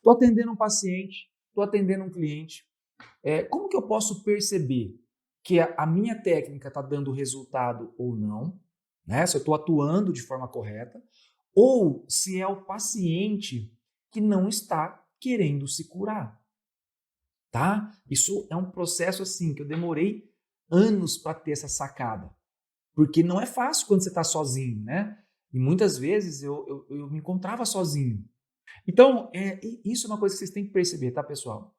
Estou atendendo um paciente, estou atendendo um cliente. Como que eu posso perceber que a minha técnica está dando resultado ou não, né? Se eu estou atuando de forma correta, ou se é o paciente que não está querendo se curar, tá? Isso é um processo assim que eu demorei anos para ter essa sacada, porque não é fácil quando você está sozinho, né? E muitas vezes eu me encontrava sozinho. Então, isso é uma coisa que vocês têm que perceber, tá, pessoal?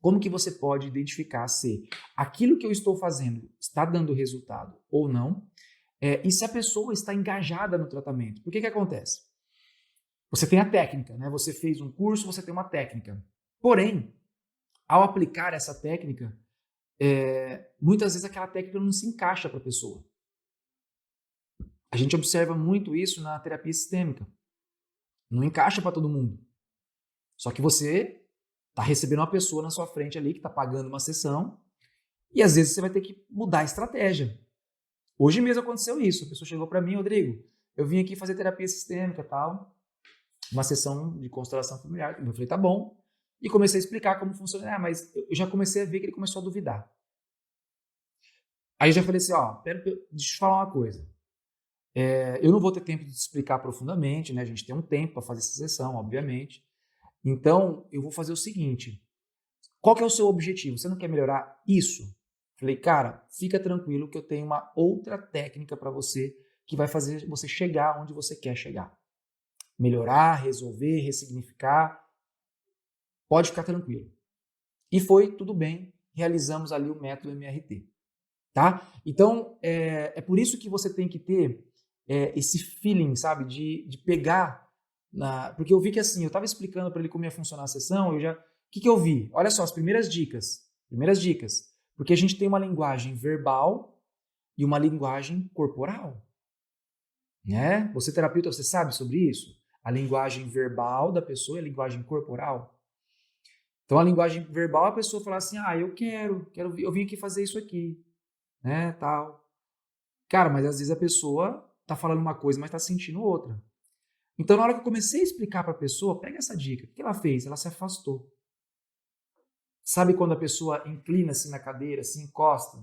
Como que você pode identificar se aquilo que eu estou fazendo está dando resultado ou não, e se a pessoa está engajada no tratamento. Por que que acontece? Você tem a técnica, né? Você fez um curso, você tem uma técnica. Porém, ao aplicar essa técnica, muitas vezes aquela técnica não se encaixa para a pessoa. A gente observa muito isso na terapia sistêmica. Não encaixa para todo mundo. Só que você está recebendo uma pessoa na sua frente ali que está pagando uma sessão e às vezes você vai ter que mudar a estratégia. Hoje mesmo aconteceu isso. A pessoa chegou para mim, Rodrigo, eu vim aqui fazer terapia sistêmica e tal, uma sessão de constelação familiar. Eu falei, tá bom. E comecei a explicar como funciona. Mas eu já comecei a ver que ele começou a duvidar. Aí eu já falei assim, deixa eu te falar uma coisa. Eu não vou ter tempo de te explicar profundamente, né? A gente tem um tempo para fazer essa sessão, obviamente. Então, eu vou fazer o seguinte. Qual que é o seu objetivo? Você não quer melhorar isso? Falei, cara, fica tranquilo que eu tenho uma outra técnica para você que vai fazer você chegar onde você quer chegar. Melhorar, resolver, ressignificar. Pode ficar tranquilo. E foi tudo bem, realizamos ali o método MRT. Tá? Então, é por isso que você tem que ter esse feeling, sabe, de pegar, porque eu vi que assim, eu estava explicando para ele como ia funcionar a sessão, o que que eu vi? Olha só, as primeiras dicas, porque a gente tem uma linguagem verbal e uma linguagem corporal, né? Você terapeuta, você sabe sobre isso? A linguagem verbal da pessoa e a linguagem corporal. Então, a linguagem verbal, a pessoa fala assim, eu eu vim aqui fazer isso aqui, né, tal. Cara, mas às vezes a pessoa tá falando uma coisa, mas tá sentindo outra. Então, na hora que eu comecei a explicar para a pessoa, pega essa dica. O que ela fez? Ela se afastou. Sabe quando a pessoa inclina assim na cadeira, assim, encosta?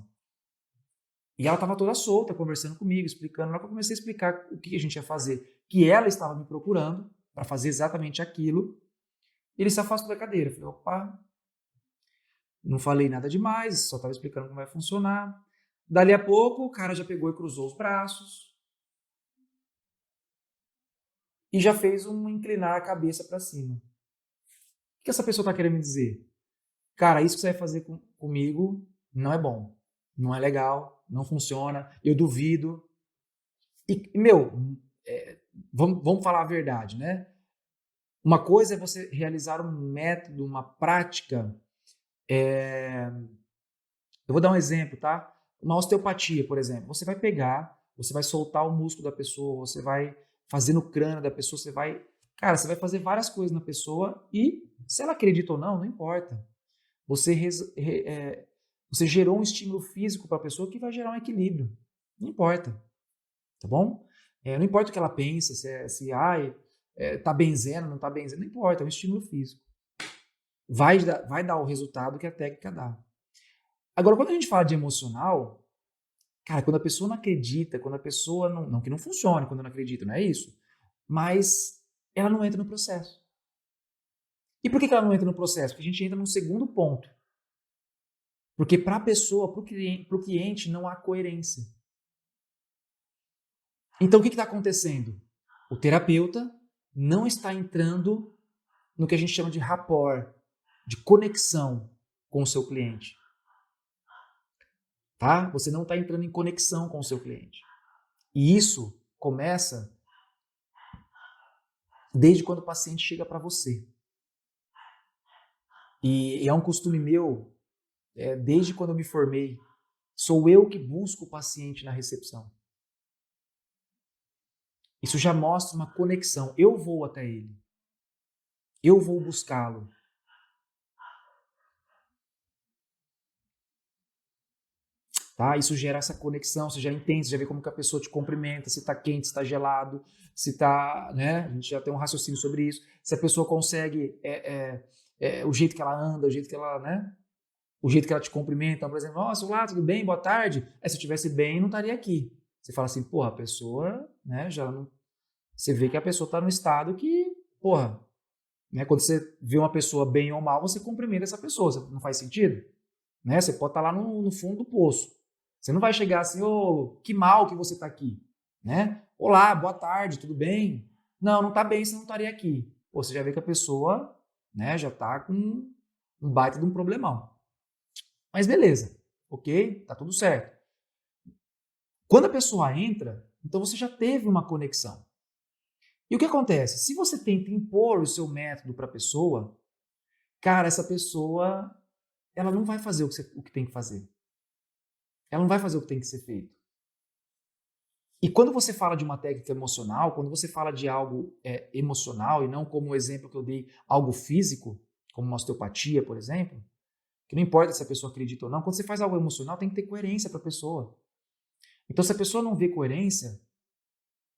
E ela estava toda solta, conversando comigo, explicando. Na hora que eu comecei a explicar o que a gente ia fazer, que ela estava me procurando para fazer exatamente aquilo, ele se afastou da cadeira. Eu falei, opa, não falei nada demais, só estava explicando como vai funcionar. Dali a pouco, o cara já pegou e cruzou os braços, e já fez um inclinar a cabeça para cima. O que essa pessoa está querendo me dizer? Cara, isso que você vai fazer comigo não é bom, não é legal, não funciona, eu duvido. E meu, vamos falar a verdade, né? Uma coisa é você realizar um método, uma prática. Eu vou dar um exemplo, tá? Uma osteopatia, por exemplo. Você vai pegar, você vai soltar o músculo da pessoa, você vai fazer no crânio da pessoa, cara, você vai fazer várias coisas na pessoa e se ela acredita ou não, não importa. Você, você gerou um estímulo físico para a pessoa que vai gerar um equilíbrio. Não importa, tá bom? Não importa o que ela pensa, tá benzendo, não tá benzendo, não importa, é um estímulo físico. Vai dar o resultado que a técnica dá. Agora, quando a gente fala de emocional, cara, quando a pessoa não acredita, quando a pessoa não que não funcione, quando não acredita, não é isso, mas ela não entra no processo. E por que ela não entra no processo? Porque a gente entra num segundo ponto. Porque para a pessoa, para o cliente, não há coerência. Então, o que está acontecendo? O terapeuta não está entrando no que a gente chama de rapport, de conexão com o seu cliente. Tá? Você não está entrando em conexão com o seu cliente. E isso começa desde quando o paciente chega para você. E é um costume meu, desde quando eu me formei, sou eu que busco o paciente na recepção. Isso já mostra uma conexão. Eu vou até ele. Eu vou buscá-lo. Tá? Isso gera essa conexão, você já entende, você já vê como que a pessoa te cumprimenta, se está quente, se está gelado. se tá, né? A gente já tem um raciocínio sobre isso. Se a pessoa consegue o jeito que ela anda, o jeito que ela, né? O jeito que ela te cumprimenta. Então, por exemplo, nossa, olá, tudo bem? Boa tarde. Se eu estivesse bem, não estaria aqui. Você fala assim, porra, a pessoa, né? Já não. Você vê que a pessoa está no estado que, porra, né? Quando você vê uma pessoa bem ou mal, você cumprimenta essa pessoa. Não faz sentido? Né? Você pode estar lá no fundo do poço. Você não vai chegar assim, ô, que mal que você está aqui, né? Olá, boa tarde, tudo bem? Não, não está bem, você não estaria aqui. Pô, você já vê que a pessoa, né, já está com um baita de um problemão. Mas beleza, ok? Tá tudo certo. Quando a pessoa entra, então você já teve uma conexão. E o que acontece? Se você tenta impor o seu método para a pessoa, cara, essa pessoa, ela não vai fazer o que tem que fazer. Ela não vai fazer o que tem que ser feito. E quando você fala de uma técnica emocional, quando você fala de algo emocional, e não como o exemplo que eu dei, algo físico, como uma osteopatia, por exemplo, que não importa se a pessoa acredita ou não, quando você faz algo emocional, tem que ter coerência para a pessoa. Então, se a pessoa não vê coerência,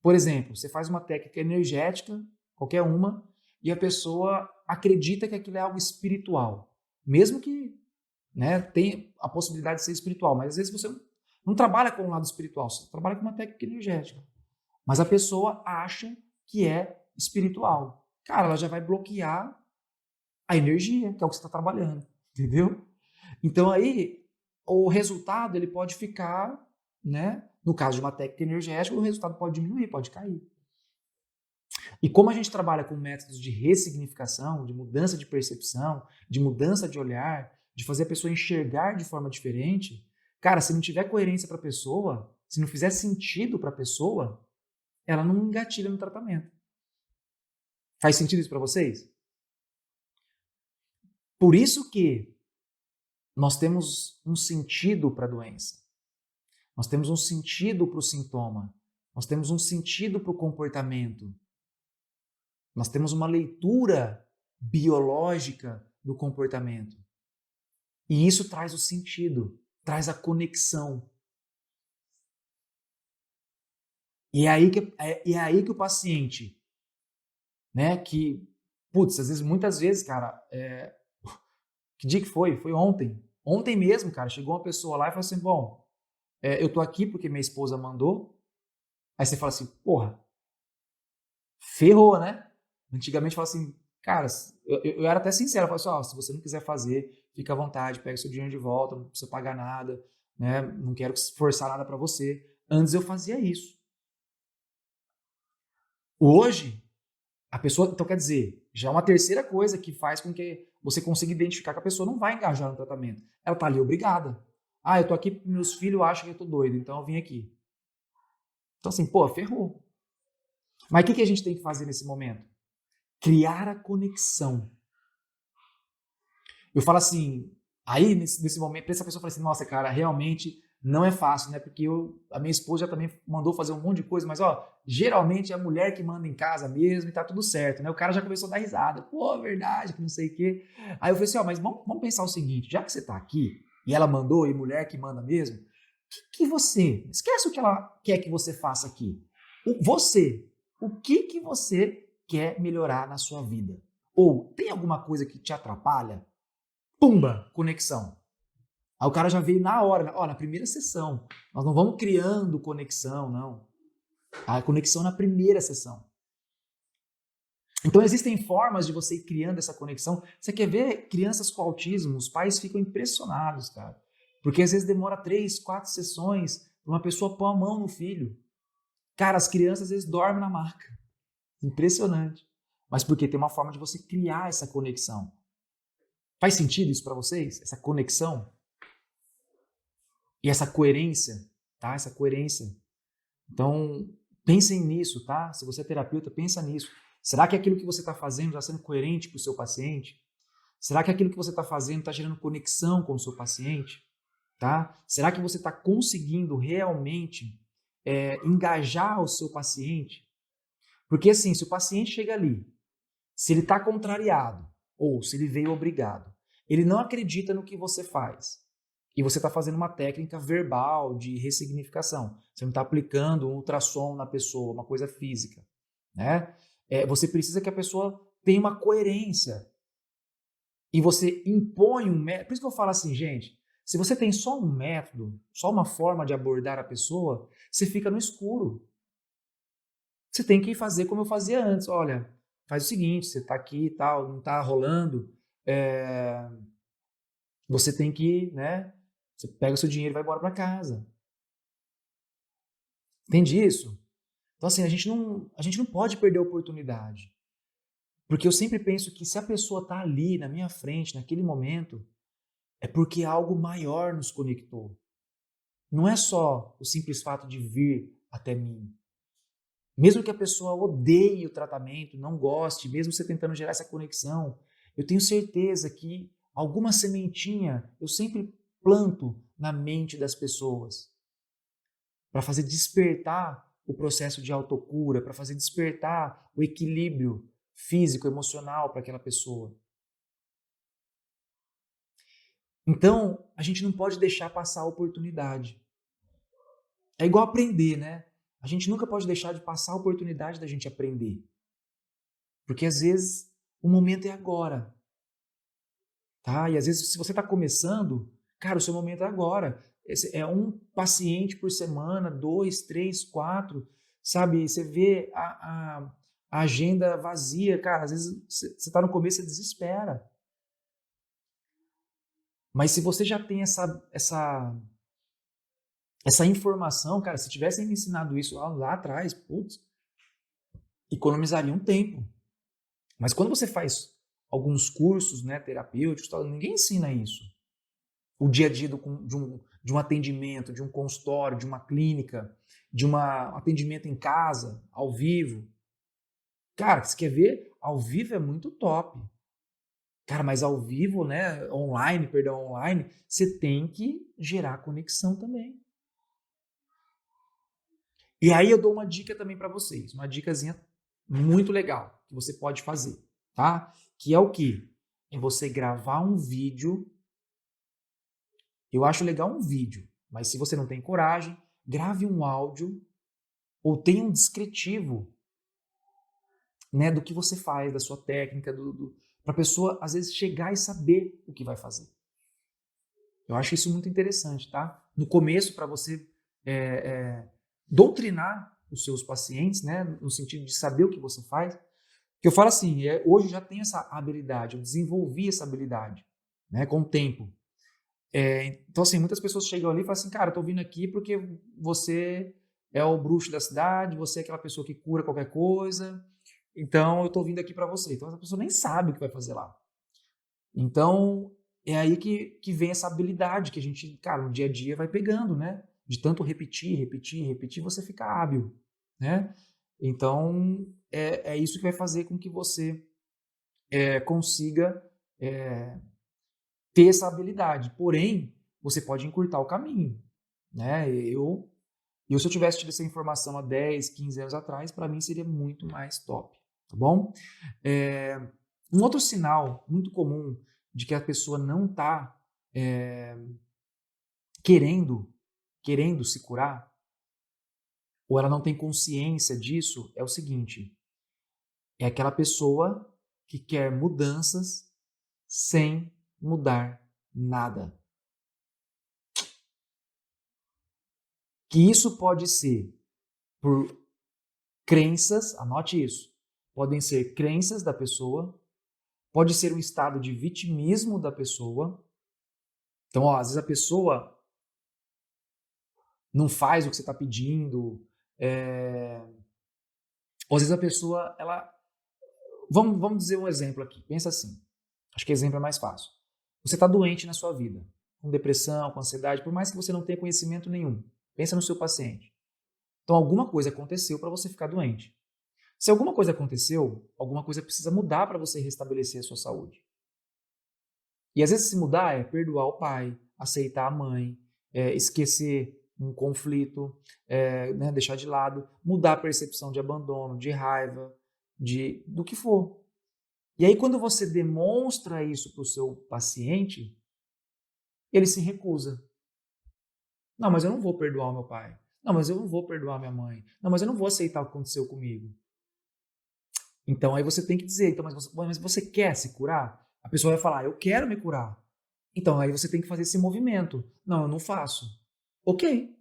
por exemplo, você faz uma técnica energética, qualquer uma, e a pessoa acredita que aquilo é algo espiritual. Mesmo que, né, tenha a possibilidade de ser espiritual, mas às vezes você não trabalha com o lado espiritual, você trabalha com uma técnica energética. Mas a pessoa acha que é espiritual. Cara, ela já vai bloquear a energia, que é o que você está trabalhando, entendeu? Então aí, o resultado ele pode ficar, né? No caso de uma técnica energética, o resultado pode diminuir, pode cair. E como a gente trabalha com métodos de ressignificação, de mudança de percepção, de mudança de olhar, de fazer a pessoa enxergar de forma diferente, cara, se não tiver coerência para a pessoa, se não fizer sentido para a pessoa, ela não engatilha no tratamento. Faz sentido isso para vocês? Por isso que nós temos um sentido para a doença. Nós temos um sentido para o sintoma. Nós temos um sentido para o comportamento. Nós temos uma leitura biológica do comportamento. E isso traz o sentido, traz a conexão. E é aí que o paciente, né, que, putz, muitas vezes, cara, que dia que foi? Foi ontem. Ontem mesmo, cara, chegou uma pessoa lá e falou assim, bom, eu tô aqui porque minha esposa mandou. Aí você fala assim, porra, ferrou, né? Antigamente falava assim, cara, eu era até sincero, eu falava assim, se você não quiser fazer, fica à vontade, pega seu dinheiro de volta, não precisa pagar nada, né? Não quero forçar nada para você. Antes eu fazia isso. Hoje, a pessoa, então quer dizer, já é uma terceira coisa que faz com que você consiga identificar que a pessoa não vai engajar no tratamento. Ela tá ali obrigada. Ah, eu tô aqui porque meus filhos acham que eu tô doido, então eu vim aqui. Então assim, pô, ferrou. Mas o que a gente tem que fazer nesse momento? Criar a conexão. Eu falo assim, aí nesse momento, essa pessoa fala assim, nossa, cara, realmente não é fácil, né? Porque a minha esposa já também mandou fazer um monte de coisa, mas ó, geralmente é a mulher que manda em casa mesmo e tá tudo certo, né? O cara já começou a dar risada, pô, verdade, que não sei o quê. Aí eu falei assim, ó, mas vamos pensar o seguinte, já que você tá aqui e ela mandou e mulher que manda mesmo, que você, esquece o que ela quer que você faça aqui. O que você quer melhorar na sua vida? Ou tem alguma coisa que te atrapalha? Pumba, conexão. Aí o cara já veio na hora, ó, na primeira sessão. Nós não vamos criando conexão, não. A conexão na primeira sessão. Então existem formas de você ir criando essa conexão. Você quer ver crianças com autismo? Os pais ficam impressionados, cara. Porque às vezes demora 3, 4 sessões para uma pessoa pôr a mão no filho. Cara, as crianças às vezes dormem na maca. Impressionante. Mas porque tem uma forma de você criar essa conexão. Faz sentido isso para vocês? Essa conexão? E essa coerência, tá? Essa coerência. Então, pensem nisso, tá? Se você é terapeuta, pensa nisso. Será que aquilo que você está fazendo está sendo coerente para o seu paciente? Será que aquilo que você está fazendo está gerando conexão com o seu paciente? Tá? Será que você está conseguindo realmente engajar o seu paciente? Porque assim, se o paciente chega ali, se ele está contrariado, ou se ele veio obrigado, ele não acredita no que você faz, e você está fazendo uma técnica verbal de ressignificação. Você não está aplicando um ultrassom na pessoa, uma coisa física. né? Você precisa que a pessoa tenha uma coerência e você impõe um método. Por isso que eu falo assim, gente, se você tem só um método, só uma forma de abordar a pessoa, você fica no escuro. Você tem que fazer como eu fazia antes. Olha, faz o seguinte, você está aqui e tal, não está rolando, é, você tem que, né? Você pega o seu dinheiro e vai embora para casa. Entende isso? Então, assim, a gente não pode perder a oportunidade. Porque eu sempre penso que se a pessoa está ali na minha frente, naquele momento, é porque algo maior nos conectou. Não é só o simples fato de vir até mim. Mesmo que a pessoa odeie o tratamento, não goste, mesmo você tentando gerar essa conexão, eu tenho certeza que alguma sementinha eu sempre planto na mente das pessoas para fazer despertar o processo de autocura, para fazer despertar o equilíbrio físico, emocional para aquela pessoa. Então, a gente não pode deixar passar a oportunidade. É igual aprender, né? A gente nunca pode deixar de passar a oportunidade da gente aprender. Porque às vezes o momento é agora, tá? E às vezes se você está começando, cara, o seu momento é agora. É um paciente por semana, 2, 3, 4, sabe? Você vê a agenda vazia, cara, às vezes você está no começo e desespera. Mas se você já tem essa informação, cara, se tivessem me ensinado isso lá atrás, putz, economizaria um tempo. Mas quando você faz alguns cursos, né, terapêuticos, ninguém ensina isso. O dia a dia de um atendimento, de um consultório, de uma clínica, de um atendimento em casa, ao vivo. Cara, você quer ver? Ao vivo é muito top. Cara, mas ao vivo, né, online, você tem que gerar conexão também. E aí eu dou uma dica também para vocês, uma dicasinha muito legal que você pode fazer, tá? Que é o quê? É você gravar um vídeo. Eu acho legal um vídeo, mas se você não tem coragem, grave um áudio ou tenha um descritivo, né, do que você faz, da sua técnica, para a pessoa às vezes chegar e saber o que vai fazer. Eu acho isso muito interessante, tá? No começo, para você é, é, doutrinar os seus pacientes, né, no sentido de saber o que você faz, que eu falo assim, hoje eu já tenho essa habilidade, eu desenvolvi essa habilidade, né, com o tempo. Então, assim, muitas pessoas chegam ali e falam assim, cara, eu tô vindo aqui porque você é o bruxo da cidade, você é aquela pessoa que cura qualquer coisa, então eu tô vindo aqui para você. Então, a pessoa nem sabe o que vai fazer lá. Então, é aí que vem essa habilidade que a gente, cara, no dia a dia vai pegando, né? De tanto repetir, repetir, repetir, você fica hábil, né? Então, é isso que vai fazer com que você consiga ter essa habilidade. Porém, você pode encurtar o caminho, né? Se eu tivesse tido essa informação há 10, 15 anos atrás, para mim seria muito mais top, tá bom? É, um outro sinal muito comum de que a pessoa não está querendo, querendo se curar, ou ela não tem consciência disso, é o seguinte: é aquela pessoa que quer mudanças sem mudar nada. Que isso pode ser por crenças, anote isso, podem ser crenças da pessoa, pode ser um estado de vitimismo da pessoa. Então, ó, às vezes a pessoa não faz o que você está pedindo, ou às vezes a pessoa, ela... Vamos dizer um exemplo aqui, pensa assim, acho que exemplo é mais fácil. Você está doente na sua vida, com depressão, com ansiedade, por mais que você não tenha conhecimento nenhum, pensa no seu paciente. Então, alguma coisa aconteceu para você ficar doente. Se alguma coisa aconteceu, alguma coisa precisa mudar para você restabelecer a sua saúde. E às vezes se mudar é perdoar o pai, aceitar a mãe, esquecer um conflito, né, deixar de lado, mudar a percepção de abandono, de raiva, do que for. E aí quando você demonstra isso para o seu paciente, ele se recusa. Não, mas eu não vou perdoar o meu pai. Não, mas eu não vou perdoar minha mãe. Não, mas eu não vou aceitar o que aconteceu comigo. Então aí você tem que dizer, então, mas você quer se curar? A pessoa vai falar, eu quero me curar. Então aí você tem que fazer esse movimento. Não, eu não faço. Ok,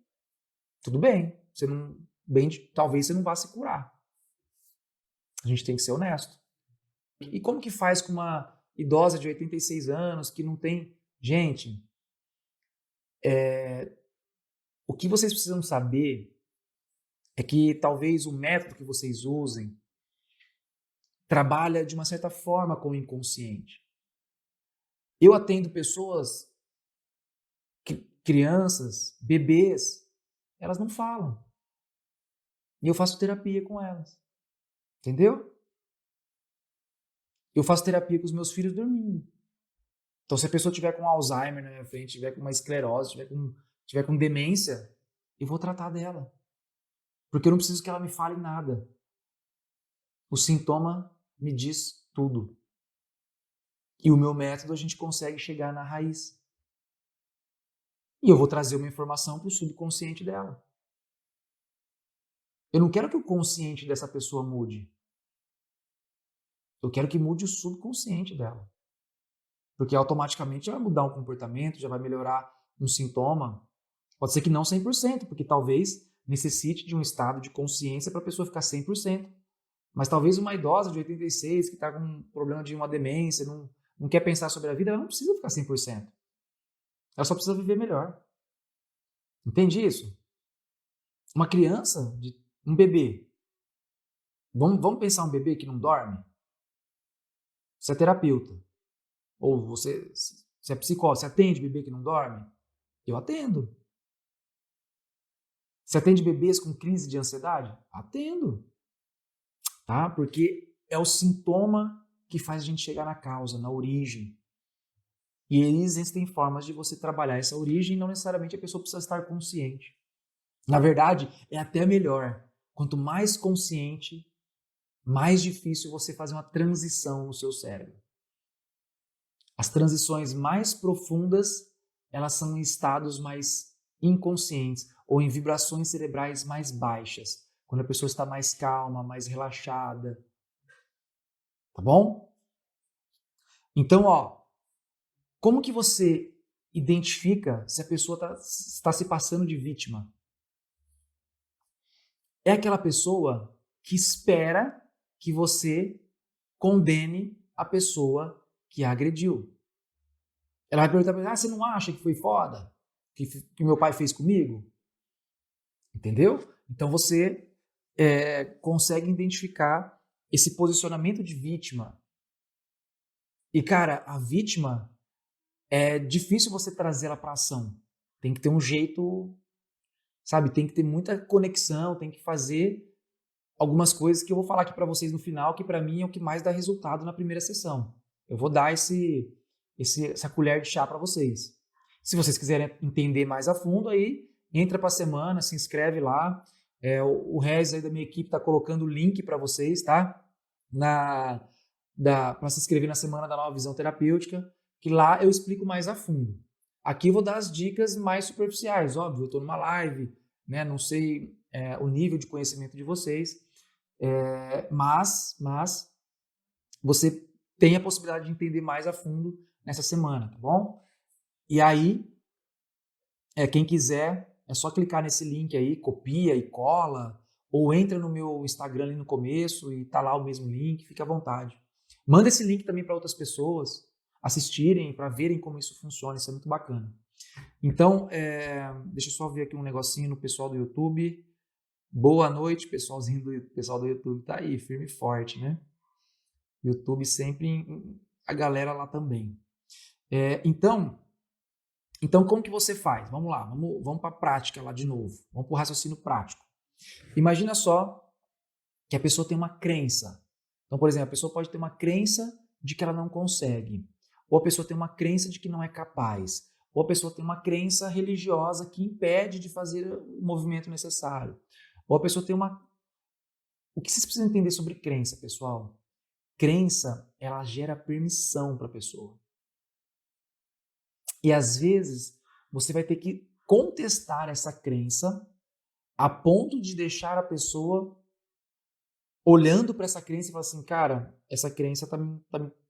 tudo bem. Você não, talvez você não vá se curar. A gente tem que ser honesto. E como que faz com uma idosa de 86 anos que não tem... Gente, o que vocês precisam saber é que talvez o método que vocês usem trabalha de uma certa forma com o inconsciente. Eu atendo pessoas, crianças, bebês, elas não falam. E eu faço terapia com elas. Entendeu? Eu faço terapia com os meus filhos dormindo. Então, se a pessoa tiver com Alzheimer na minha frente, tiver com uma esclerose, tiver com demência, eu vou tratar dela. Porque eu não preciso que ela me fale nada. O sintoma me diz tudo. E o meu método a gente consegue chegar na raiz. E eu vou trazer uma informação para o subconsciente dela. Eu não quero que o consciente dessa pessoa mude. Eu quero que mude o subconsciente dela. Porque automaticamente já vai mudar um comportamento, já vai melhorar um sintoma. Pode ser que não 100%, porque talvez necessite de um estado de consciência para a pessoa ficar 100%. Mas talvez uma idosa de 86 que está com um problema de uma demência, não quer pensar sobre a vida, ela não precisa ficar 100%. Ela só precisa viver melhor. Entende isso? Uma criança, um bebê. Vamos pensar um bebê que não dorme? Você é terapeuta. Ou você é psicólogo. Você atende bebê que não dorme? Eu atendo. Você atende bebês com crise de ansiedade? Atendo. Tá? Porque é o sintoma que faz a gente chegar na causa, na origem. E existem formas de você trabalhar essa origem, não necessariamente a pessoa precisa estar consciente. Na verdade, é até melhor. Quanto mais consciente, mais difícil você fazer uma transição no seu cérebro. As transições mais profundas, elas são em estados mais inconscientes ou em vibrações cerebrais mais baixas, quando a pessoa está mais calma, mais relaxada. Tá bom? Então, como que você identifica se a pessoa está se passando de vítima? É aquela pessoa que espera que você condene a pessoa que a agrediu. Ela vai perguntar para você, você não acha que foi foda? Que meu pai fez comigo? Entendeu? Então você consegue identificar esse posicionamento de vítima. E, cara, a vítima é difícil você trazer ela para ação. Tem que ter um jeito, sabe? Tem que ter muita conexão, tem que fazer algumas coisas que eu vou falar aqui para vocês no final, que para mim é o que mais dá resultado na primeira sessão. Eu vou dar essa colher de chá para vocês. Se vocês quiserem entender mais a fundo, aí entra para a semana, se inscreve lá. O Rez aí da minha equipe está colocando o link para vocês, tá? Para se inscrever na Semana da Nova Visão Terapêutica, que lá eu explico mais a fundo. Aqui eu vou dar as dicas mais superficiais, óbvio, eu estou numa live, né? Não sei o nível de conhecimento de vocês, mas você tem a possibilidade de entender mais a fundo nessa semana, tá bom? E aí, quem quiser, é só clicar nesse link aí, copia e cola, ou entra no meu Instagram ali no começo e tá lá o mesmo link, fica à vontade. Manda esse link também para outras pessoas assistirem, para verem como isso funciona, isso é muito bacana. Então, deixa eu só ver aqui um negocinho no pessoal do YouTube. Boa noite, pessoal do YouTube tá aí, firme e forte, né? YouTube sempre, a galera lá também. Então, como que você faz? Vamos lá, vamos para a prática lá de novo. Vamos para o raciocínio prático. Imagina só que a pessoa tem uma crença. Então, por exemplo, a pessoa pode ter uma crença de que ela não consegue. Ou a pessoa tem uma crença de que não é capaz. Ou a pessoa tem uma crença religiosa que impede de fazer o movimento necessário. Ou a pessoa tem uma... O que vocês precisam entender sobre crença, pessoal? Crença, ela gera permissão para a pessoa. E às vezes você vai ter que contestar essa crença a ponto de deixar a pessoa olhando para essa crença e falando assim, cara, essa crença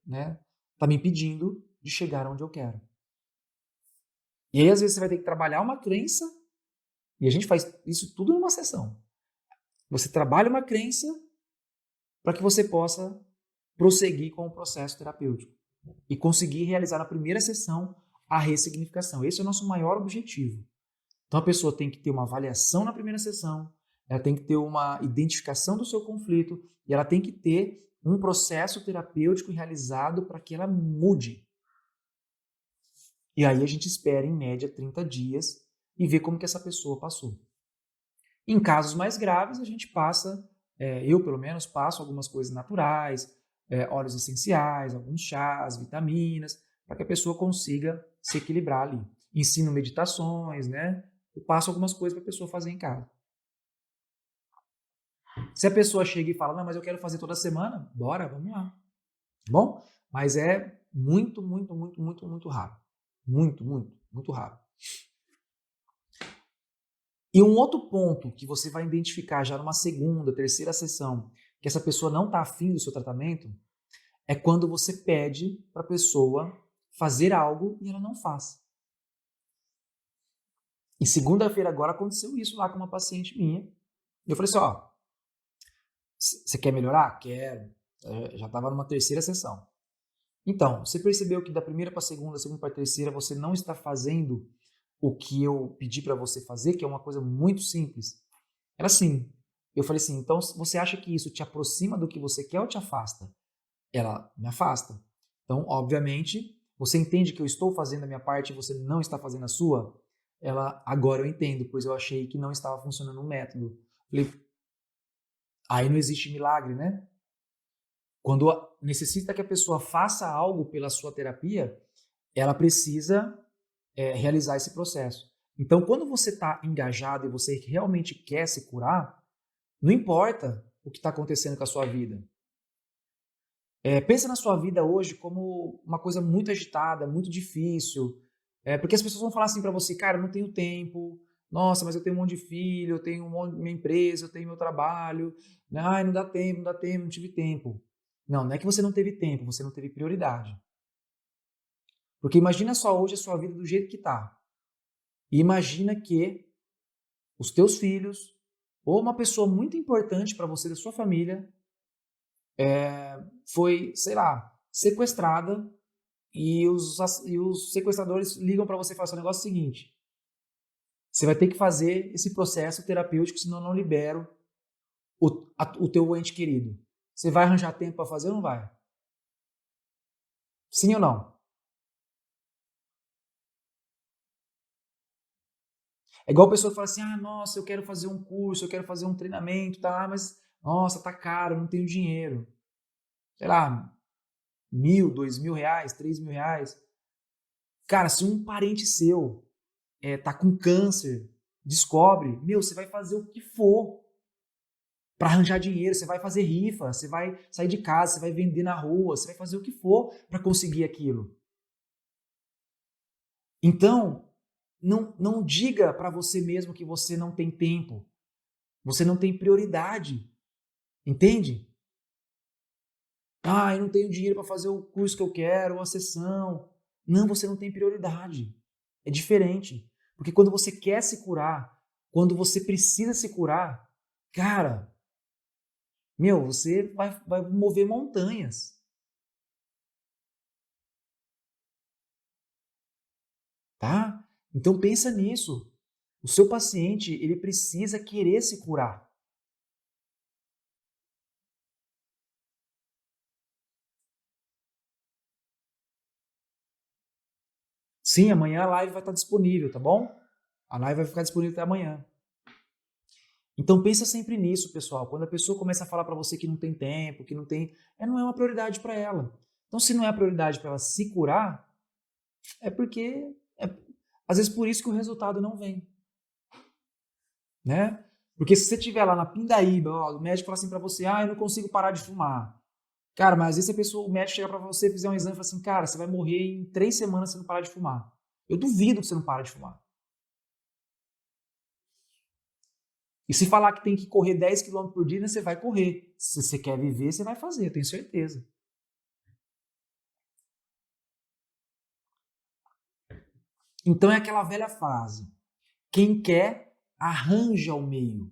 né, tá me impedindo de chegar onde eu quero. E aí, às vezes, você vai ter que trabalhar uma crença, e a gente faz isso tudo numa sessão. Você trabalha uma crença para que você possa prosseguir com o processo terapêutico e conseguir realizar na primeira sessão a ressignificação. Esse é o nosso maior objetivo. Então, a pessoa tem que ter uma avaliação na primeira sessão, ela tem que ter uma identificação do seu conflito e ela tem que ter um processo terapêutico realizado para que ela mude. E aí a gente espera, em média, 30 dias e vê como que essa pessoa passou. Em casos mais graves, a gente passa, eu pelo menos passo algumas coisas naturais, óleos essenciais, alguns chás, vitaminas, para que a pessoa consiga se equilibrar ali. Ensino meditações, né? Eu passo algumas coisas para a pessoa fazer em casa. Se a pessoa chega e fala, não, mas eu quero fazer toda semana, bora, vamos lá. Bom? Mas é muito, muito, muito, muito, muito raro. Muito, muito, muito raro. E um outro ponto que você vai identificar já numa segunda, terceira sessão, que essa pessoa não está afim do seu tratamento, é quando você pede para a pessoa fazer algo e ela não faz. Em segunda-feira agora aconteceu isso lá com uma paciente minha. Eu falei assim, ó, você quer melhorar? Quero. Já estava numa terceira sessão. Então, você percebeu que da primeira para a segunda para a terceira, você não está fazendo o que eu pedi para você fazer, que é uma coisa muito simples. Era assim. Eu falei assim, então você acha que isso te aproxima do que você quer ou te afasta? Ela me afasta. Então, obviamente, você entende que eu estou fazendo a minha parte e você não está fazendo a sua? Ela, agora eu entendo, pois eu achei que não estava funcionando o método. Falei, aí não existe milagre, né? Quando necessita que a pessoa faça algo pela sua terapia, ela precisa realizar esse processo. Então, quando você está engajado e você realmente quer se curar, não importa o que está acontecendo com a sua vida. Pensa na sua vida hoje como uma coisa muito agitada, muito difícil. Porque as pessoas vão falar assim para você, cara, eu não tenho tempo. Nossa, mas eu tenho um monte de filho, eu tenho minha empresa, eu tenho meu trabalho. Ai, não dá tempo, não dá tempo, não tive tempo. Não, não é que você não teve tempo, você não teve prioridade. Porque imagina só hoje a sua vida do jeito que está. E imagina que os teus filhos ou uma pessoa muito importante para você da sua família foi, sei lá, sequestrada e os sequestradores ligam para você e falam assim, o negócio é o seguinte, você vai ter que fazer esse processo terapêutico, senão eu não libero o teu ente querido. Você vai arranjar tempo para fazer ou não vai? Sim ou não? É igual a pessoa que fala assim, ah, nossa, eu quero fazer um curso, eu quero fazer um treinamento, tá, mas, nossa, tá caro, eu não tenho dinheiro. Sei lá, 1.000, 2.000 reais, 3.000 reais. Cara, se um parente seu tá com câncer, descobre, meu, você vai fazer o que for para arranjar dinheiro, você vai fazer rifa, você vai sair de casa, você vai vender na rua, você vai fazer o que for para conseguir aquilo. Então, não diga para você mesmo que você não tem tempo, você não tem prioridade, entende? Ah, eu não tenho dinheiro para fazer o curso que eu quero, a sessão. Não, você não tem prioridade. É diferente. Porque quando você quer se curar, quando você precisa se curar, cara, meu, você vai mover montanhas, tá? Então pensa nisso. O seu paciente, ele precisa querer se curar. Sim, amanhã a live vai estar disponível, tá bom? A live vai ficar disponível até amanhã. Então pensa sempre nisso, pessoal. Quando a pessoa começa a falar para você que não tem tempo, que não tem, não é uma prioridade para ela. Então se não é a prioridade para ela se curar, é porque às vezes por isso que o resultado não vem, né? Porque se você estiver lá na pindaíba, ó, o médico fala assim para você, ah, eu não consigo parar de fumar. Cara, mas às vezes a pessoa, o médico chega para você, fizer um exame e fala assim, cara, você vai morrer em 3 semanas se não parar de fumar. Eu duvido que você não para de fumar. E se falar que tem que correr 10 quilômetros por dia, né, você vai correr. Se você quer viver, você vai fazer, eu tenho certeza. Então é aquela velha frase: quem quer, arranja o meio.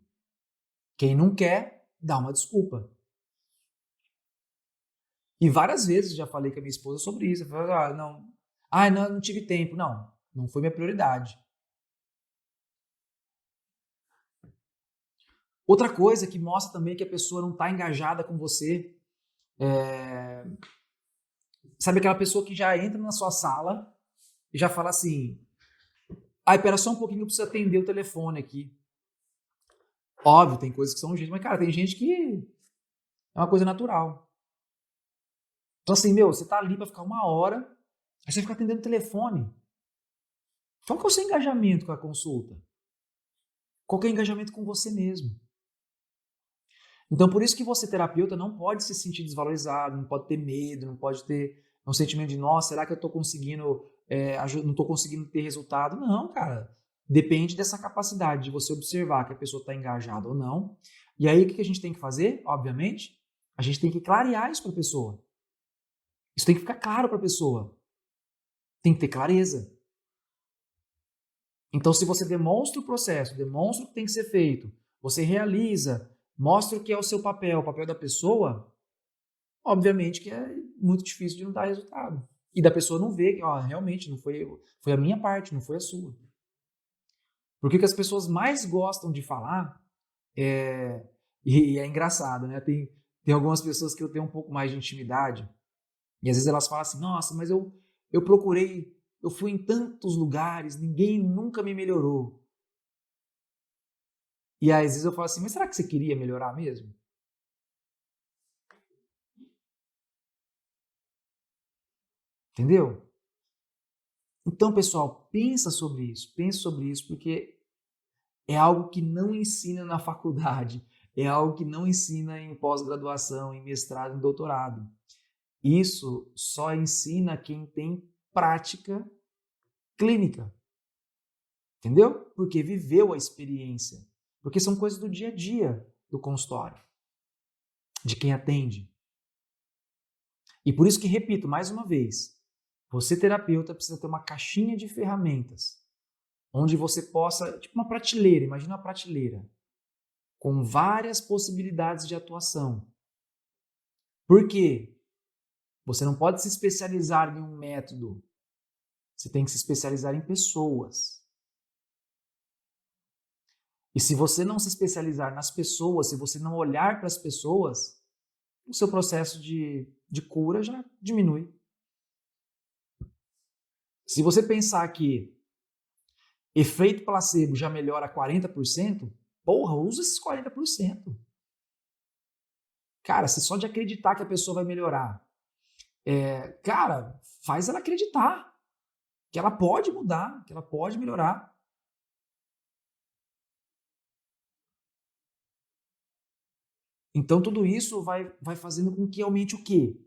Quem não quer, dá uma desculpa. E várias vezes já falei com a minha esposa sobre isso. Eu falei, não tive tempo. Não, não foi minha prioridade. Outra coisa que mostra também que a pessoa não está engajada com você, sabe aquela pessoa que já entra na sua sala e já fala assim, espera só um pouquinho, eu preciso atender o telefone aqui. Óbvio, tem coisas que são gente, mas cara, tem gente que é uma coisa natural. Então assim, você tá ali para ficar 1 hora, aí você fica atendendo o telefone. Qual que é o seu engajamento com a consulta? Qual que é o engajamento com você mesmo? Então, por isso que você, terapeuta, não pode se sentir desvalorizado, não pode ter medo, não pode ter um sentimento de, nossa, será que eu estou conseguindo, não estou conseguindo ter resultado? Não, cara. Depende dessa capacidade de você observar que a pessoa está engajada ou não. E aí, o que a gente tem que fazer? Obviamente, a gente tem que clarear isso para a pessoa. Isso tem que ficar claro para a pessoa. Tem que ter clareza. Então, se você demonstra o processo, demonstra o que tem que ser feito, você realiza, mostra o que é o papel da pessoa, obviamente que é muito difícil de não dar resultado. E da pessoa não ver que, realmente, não foi a minha parte, não foi a sua. Porque o que as pessoas mais gostam de falar e é engraçado, né? Tem algumas pessoas que eu tenho um pouco mais de intimidade e às vezes elas falam assim, nossa, mas eu procurei, eu fui em tantos lugares, ninguém nunca me melhorou. E aí, às vezes eu falo assim, mas será que você queria melhorar mesmo? Entendeu? Então, pessoal, pensa sobre isso, porque é algo que não ensina na faculdade, é algo que não ensina em pós-graduação, em mestrado, em doutorado. Isso só ensina quem tem prática clínica, entendeu? Porque viveu a experiência, porque são coisas do dia a dia do consultório, de quem atende. E por isso que, repito mais uma vez, você terapeuta precisa ter uma caixinha de ferramentas onde você possa, tipo uma prateleira, imagina uma prateleira, com várias possibilidades de atuação. Por quê? Você não pode se especializar em um método, você tem que se especializar em pessoas. E se você não se especializar nas pessoas, se você não olhar para as pessoas, o seu processo de cura já diminui. Se você pensar que efeito placebo já melhora 40%, porra, usa esses 40%. Cara, se só de acreditar que a pessoa vai melhorar, cara, faz ela acreditar que ela pode mudar, que ela pode melhorar. Então tudo isso vai fazendo com que aumente o quê?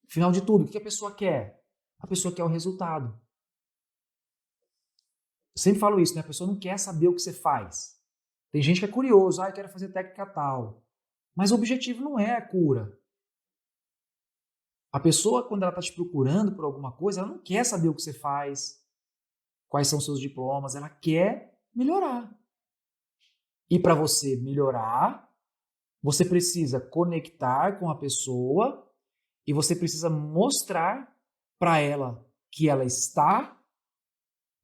Final de tudo, o que a pessoa quer? A pessoa quer o resultado. Eu sempre falo isso, né? A pessoa não quer saber o que você faz. Tem gente que é curioso, eu quero fazer técnica tal. Mas o objetivo não é a cura. A pessoa, quando ela está te procurando por alguma coisa, ela não quer saber o que você faz, quais são os seus diplomas, ela quer melhorar. E para você melhorar, você precisa conectar com a pessoa e você precisa mostrar para ela que ela está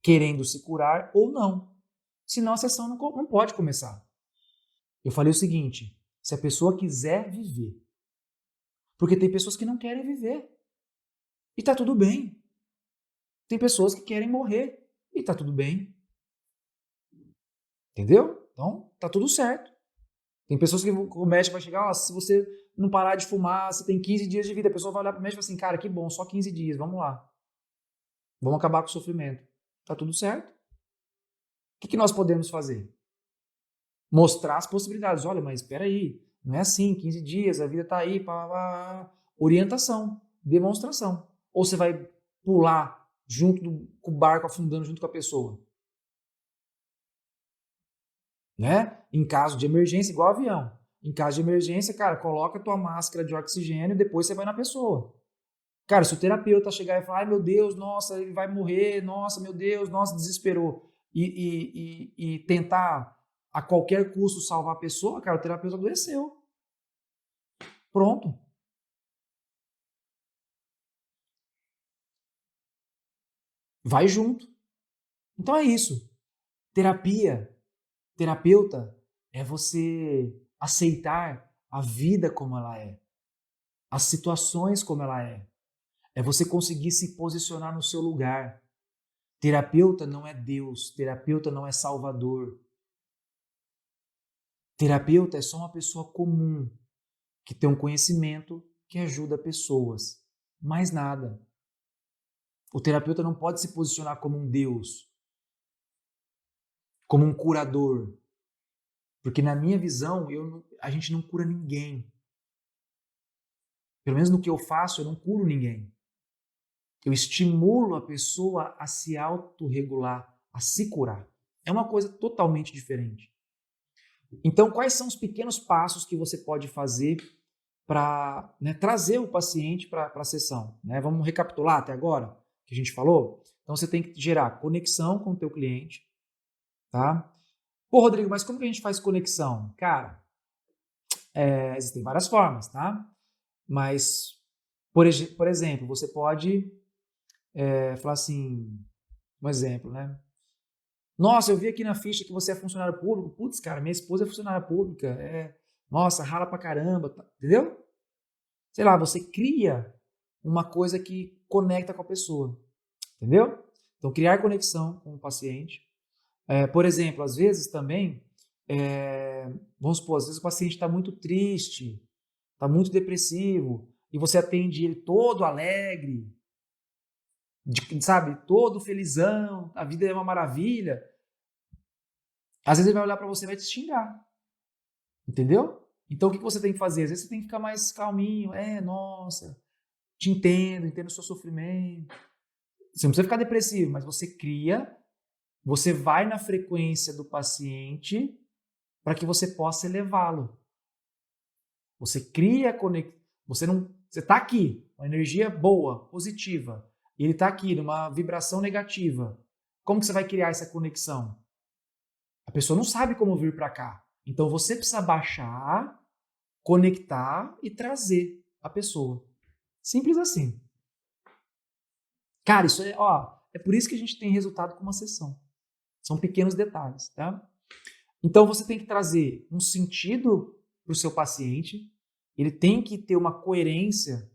querendo se curar ou não. Senão a sessão não pode começar. Eu falei o seguinte, se a pessoa quiser viver, porque tem pessoas que não querem viver e tá tudo bem. Tem pessoas que querem morrer e tá tudo bem. Entendeu? Então, tá tudo certo. Tem pessoas que o médico vai chegar, se você não parar de fumar, você tem 15 dias de vida. A pessoa vai olhar pro médico e falar assim, cara, que bom, só 15 dias, vamos lá. Vamos acabar com o sofrimento. Tá tudo certo. O que nós podemos fazer? Mostrar as possibilidades. Olha, mas espera aí, não é assim, 15 dias, a vida tá aí, orientação, demonstração. Ou você vai pular junto com o barco afundando junto com a pessoa? né? Em caso de emergência, igual avião. Em caso de emergência, cara, coloca a tua máscara de oxigênio e depois você vai na pessoa. Cara, se o terapeuta chegar e falar, ai meu Deus, nossa, ele vai morrer, nossa, meu Deus, nossa, desesperou, e tentar a qualquer custo salvar a pessoa, cara, o terapeuta adoeceu. Pronto. Vai junto. Então é isso. Terapia, terapeuta, é você aceitar a vida como ela é, as situações como ela é. É você conseguir se posicionar no seu lugar. Terapeuta não é Deus, terapeuta não é Salvador. Terapeuta é só uma pessoa comum que tem um conhecimento que ajuda pessoas. Mais nada. O terapeuta não pode se posicionar como um Deus, como um curador. Porque na minha visão, a gente não cura ninguém. Pelo menos no que eu faço, eu não curo ninguém. Eu estimulo a pessoa a se autorregular, a se curar. É uma coisa totalmente diferente. Então, quais são os pequenos passos que você pode fazer para, né, trazer o paciente para a sessão? Né? Vamos recapitular até agora que a gente falou? Então, você tem que gerar conexão com o teu cliente, tá? Pô, Rodrigo, mas como que a gente faz conexão? Cara, existem várias formas, tá? Mas, por exemplo, você pode falar assim, um exemplo, né? Nossa, eu vi aqui na ficha que você é funcionário público. Putz, cara, minha esposa é funcionária pública. Nossa, rala pra caramba, entendeu? Sei lá, você cria uma coisa que conecta com a pessoa, entendeu? Então, criar conexão com o paciente. Por exemplo, às vezes também, vamos supor, às vezes o paciente está muito triste, está muito depressivo, e você atende ele todo alegre, sabe, todo felizão, a vida é uma maravilha. Às vezes ele vai olhar para você e vai te xingar, entendeu? Então o que você tem que fazer? Às vezes você tem que ficar mais calminho, nossa, te entendo, entendo o seu sofrimento. Você não precisa ficar depressivo, mas você vai na frequência do paciente para que você possa elevá-lo. Você cria conexão, você está aqui, uma energia boa, positiva, e ele está aqui numa vibração negativa. Como que você vai criar essa conexão? A pessoa não sabe como vir para cá. Então você precisa baixar, conectar e trazer a pessoa. Simples assim. Cara, é por isso que a gente tem resultado com uma sessão. São pequenos detalhes, tá? Então você tem que trazer um sentido para o seu paciente, ele tem que ter uma coerência,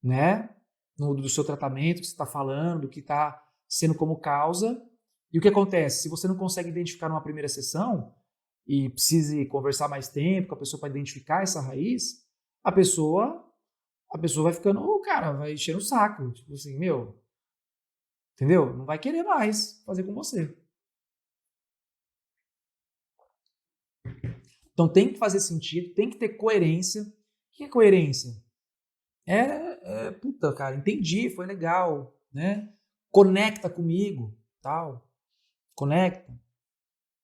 né, do seu tratamento, que você está falando, do que está sendo como causa. E o que acontece? Se você não consegue identificar numa primeira sessão e precise conversar mais tempo com a pessoa para identificar essa raiz, a pessoa vai ficando, cara, vai enchendo o saco. Tipo assim, meu, entendeu? Não vai querer mais fazer com você. Então tem que fazer sentido, tem que ter coerência. O que é coerência? Puta, cara, entendi, foi legal, né? Conecta comigo, tal, conecta.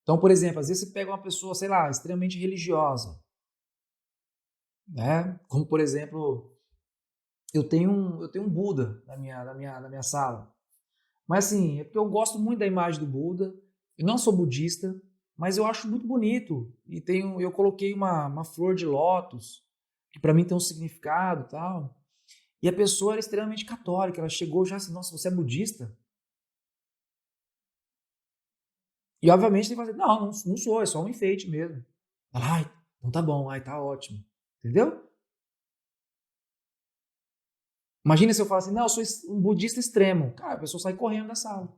Então, por exemplo, às vezes você pega uma pessoa, sei lá, extremamente religiosa, né? Como, por exemplo, eu tenho um Buda na minha sala. Mas assim, é porque eu gosto muito da imagem do Buda. Eu não sou budista, mas eu acho muito bonito. E eu coloquei uma flor de lótus, que para mim tem um significado e tal. E a pessoa era extremamente católica. Ela chegou já assim, nossa, você é budista? E obviamente tem que fazer, não sou, é só um enfeite mesmo. Ela, ai, então tá bom, ai, tá ótimo. Entendeu? Imagina se eu falar assim, não, eu sou um budista extremo. Cara, a pessoa sai correndo da sala.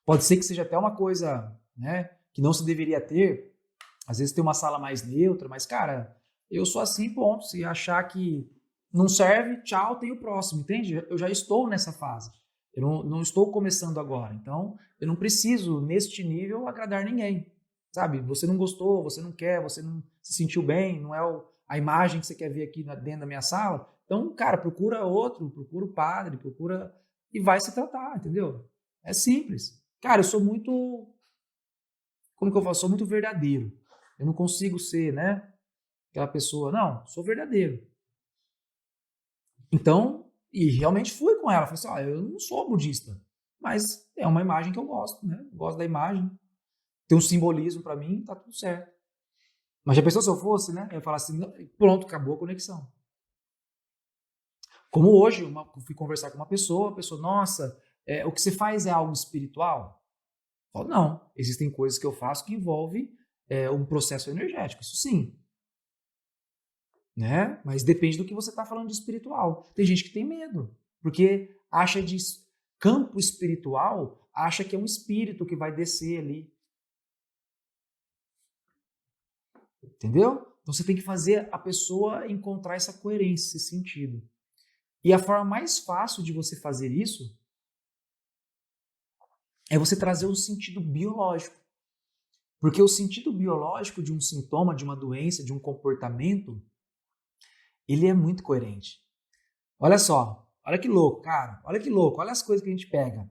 Pode ser que seja até uma coisa, né, que não se deveria ter. Às vezes tem uma sala mais neutra, mas, cara, eu sou assim, ponto. Se achar que não serve, tchau, tem o próximo, entende? Eu já estou nessa fase. Eu não estou começando agora. Então, eu não preciso, neste nível, agradar ninguém. Sabe? Você não gostou, você não quer, você não se sentiu bem, não é a imagem que você quer ver aqui dentro da minha sala. Então, cara, procura outro, procura o padre, procura e vai se tratar, entendeu? É simples. Cara, eu sou muito Como que eu faço? Sou muito verdadeiro. Eu não consigo ser, né? Aquela pessoa, não, sou verdadeiro. Então, e realmente fui com ela. Falei assim, eu não sou budista, mas é uma imagem que eu gosto, né? Eu gosto da imagem. Tem um simbolismo para mim, tá tudo certo. Mas já pensou se eu fosse, né? Eu ia falar assim, pronto, acabou a conexão. Como hoje, eu fui conversar com uma pessoa, a pessoa, nossa, o que você faz é algo espiritual? Eu falo, não, existem coisas que eu faço que envolvem um processo energético, isso sim, né? Mas depende do que você está falando de espiritual. Tem gente que tem medo, porque acha de campo espiritual, acha que é um espírito que vai descer ali. Entendeu? Então você tem que fazer a pessoa encontrar essa coerência, esse sentido. E a forma mais fácil de você fazer isso é você trazer um sentido biológico. Porque o sentido biológico de um sintoma, de uma doença, de um comportamento, ele é muito coerente. Olha só, olha que louco, cara. Olha que louco, olha as coisas que a gente pega.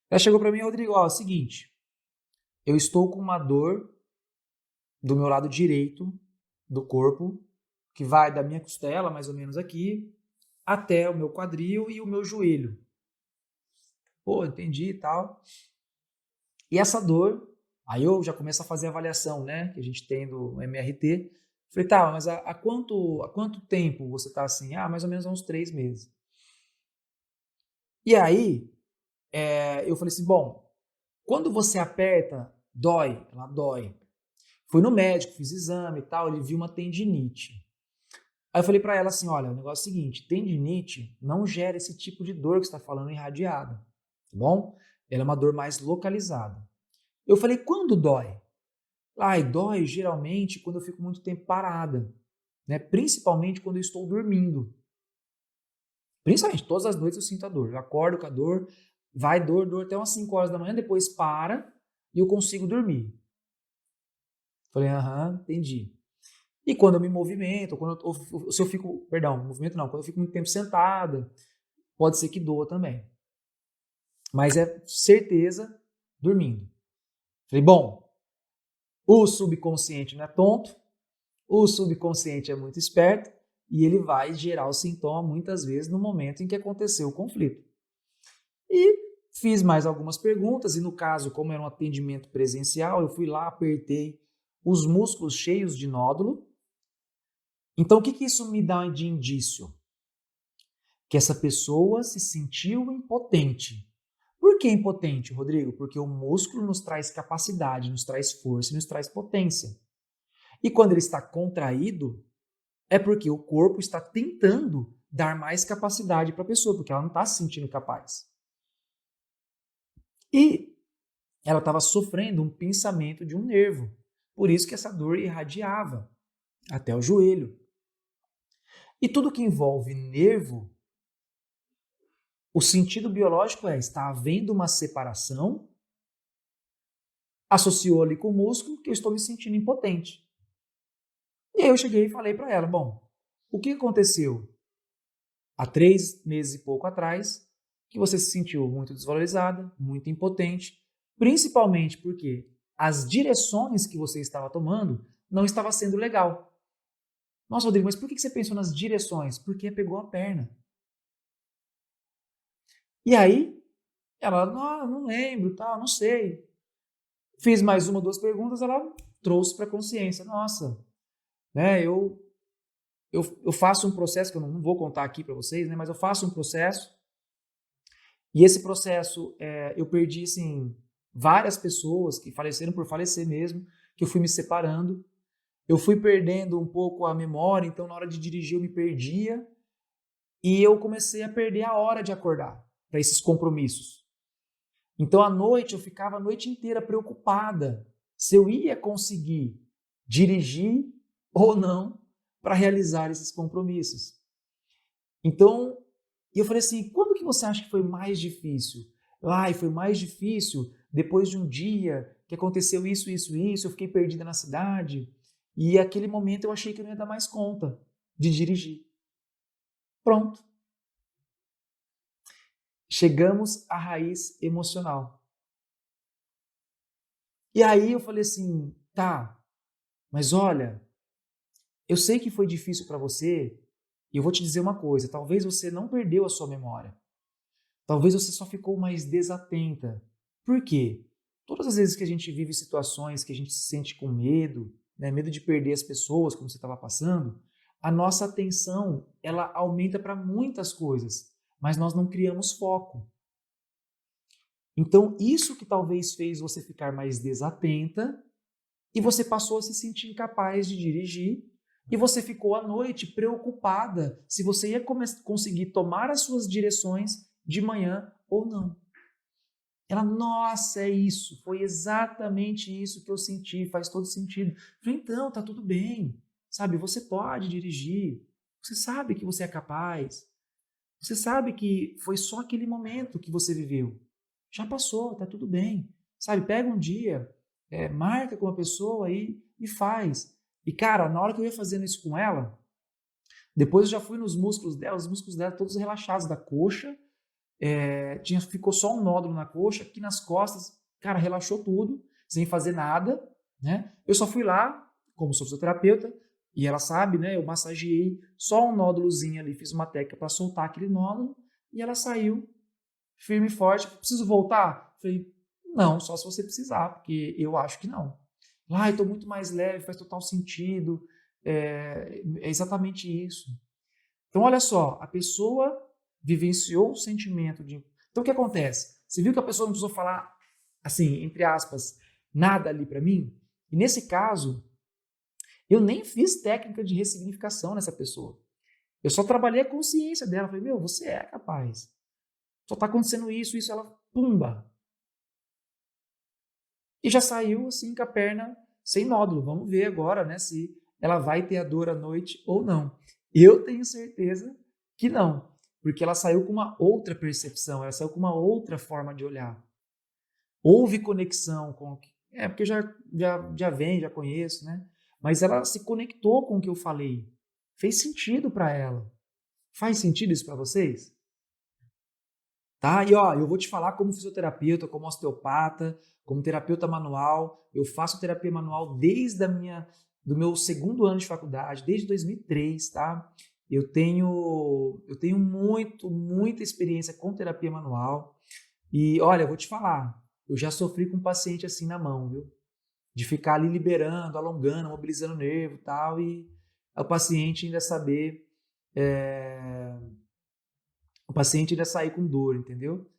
Ela chegou para mim, Rodrigo, ó, é o seguinte, eu estou com uma dor do meu lado direito do corpo, que vai da minha costela, mais ou menos aqui, até o meu quadril e o meu joelho. Pô, entendi e tal. E essa dor, aí eu já começo a fazer a avaliação, né, que a gente tem do MRT. Falei, tá, mas há quanto tempo você tá assim? Ah, mais ou menos há uns 3 meses. E aí, eu falei assim, bom, quando você aperta, dói? Ela dói. Fui no médico, fiz exame e tal, ele viu uma tendinite. Aí eu falei pra ela assim, olha, o negócio é o seguinte, tendinite não gera esse tipo de dor que você está falando irradiada, tá bom? Ela é uma dor mais localizada. Eu falei, quando dói? Ai, dói geralmente quando eu fico muito tempo parada, né? Principalmente quando eu estou dormindo. Principalmente, todas as noites eu sinto a dor. Eu acordo com a dor, vai dor até umas 5 horas da manhã, depois para e eu consigo dormir. Falei, aham, entendi. E quando eu me movimento, se eu fico, perdão, movimento não, quando eu fico muito tempo sentada, pode ser que doa também. Mas é certeza dormindo. Falei, bom, o subconsciente não é tonto, o subconsciente é muito esperto e ele vai gerar o sintoma muitas vezes no momento em que aconteceu o conflito. E fiz mais algumas perguntas e no caso, como era um atendimento presencial, eu fui lá, apertei os músculos cheios de nódulo. Então, o que isso me dá de indício? Que essa pessoa se sentiu impotente. Por que impotente, Rodrigo? Porque o músculo nos traz capacidade, nos traz força e nos traz potência. E quando ele está contraído, é porque o corpo está tentando dar mais capacidade para a pessoa, porque ela não está se sentindo capaz. E ela estava sofrendo um pinçamento de um nervo. Por isso que essa dor irradiava até o joelho. E tudo que envolve nervo, o sentido biológico está havendo uma separação, associou ali com o músculo, que eu estou me sentindo impotente. E aí eu cheguei e falei para ela, bom, o que aconteceu há 3 meses e pouco atrás, que você se sentiu muito desvalorizada, muito impotente, principalmente porque as direções que você estava tomando não estava sendo legal. Nossa, Rodrigo, mas por que você pensou nas direções? Porque pegou a perna. E aí, ela, não lembro, tal, não sei. Fiz mais uma, duas perguntas, ela trouxe para a consciência. Nossa, né, eu faço um processo, que eu não vou contar aqui para vocês, né, mas eu faço um processo, e esse processo, eu perdi, assim, várias pessoas que faleceram por falecer mesmo, que eu fui me separando. Eu fui perdendo um pouco a memória, então na hora de dirigir eu me perdia, e eu comecei a perder a hora de acordar para esses compromissos. Então à noite eu ficava a noite inteira preocupada se eu ia conseguir dirigir ou não para realizar esses compromissos. Então, eu falei assim, quando que você acha que foi mais difícil? E foi mais difícil depois de um dia que aconteceu isso, isso, isso, eu fiquei perdida na cidade, e aquele momento eu achei que eu não ia dar mais conta de dirigir. Pronto. Chegamos à raiz emocional. E aí eu falei assim, tá, mas olha, eu sei que foi difícil para você, e eu vou te dizer uma coisa, talvez você não perdeu a sua memória. Talvez você só ficou mais desatenta. Por quê? Todas as vezes que a gente vive situações que a gente se sente com medo, né, medo de perder as pessoas, como você estava passando, a nossa atenção ela aumenta para muitas coisas, mas nós não criamos foco. Então, isso que talvez fez você ficar mais desatenta e você passou a se sentir incapaz de dirigir e você ficou à noite preocupada se você ia conseguir tomar as suas direções de manhã ou não. Ela, nossa, é isso, foi exatamente isso que eu senti, faz todo sentido. Eu falei, então, tá tudo bem, sabe, você pode dirigir, você sabe que você é capaz, você sabe que foi só aquele momento que você viveu. Já passou, tá tudo bem. Sabe, pega um dia, marca com a pessoa aí e faz. E cara, na hora que eu ia fazendo isso com ela, depois eu já fui nos músculos dela, os músculos dela todos relaxados da coxa, ficou só um nódulo na coxa, aqui nas costas, cara, relaxou tudo, sem fazer nada, né? Eu só fui lá, como sou fisioterapeuta, e ela sabe, né? Eu massageei só um nódulozinho ali, fiz uma técnica para soltar aquele nódulo, e ela saiu firme e forte. Preciso voltar? Falei, não, só se você precisar, porque eu acho que não. Ah, eu estou muito mais leve, faz total sentido, é exatamente isso. Então, olha só, a pessoa vivenciou o sentimento de. Então, o que acontece? Você viu que a pessoa não precisou falar, assim, entre aspas, nada ali para mim? E nesse caso, eu nem fiz técnica de ressignificação nessa pessoa. Eu só trabalhei a consciência dela. Falei, meu, você é capaz. Só está acontecendo isso, isso, ela, pumba. E já saiu assim com a perna sem nódulo. Vamos ver agora, né, se ela vai ter a dor à noite ou não. Eu tenho certeza que não, porque ela saiu com uma outra percepção, ela saiu com uma outra forma de olhar. Houve conexão com. Porque eu já vem, já conheço, né? Mas ela se conectou com o que eu falei. Fez sentido para ela. Faz sentido isso para vocês? Tá? E ó, eu vou te falar como fisioterapeuta, como osteopata, como terapeuta manual. Eu faço terapia manual desde do meu segundo ano de faculdade, desde 2003, tá? Eu tenho muita experiência com terapia manual. E olha, eu vou te falar, eu já sofri com um paciente assim na mão, viu? De ficar ali liberando, alongando, mobilizando o nervo e tal, e o paciente ainda saber, o paciente ainda sair com dor, entendeu?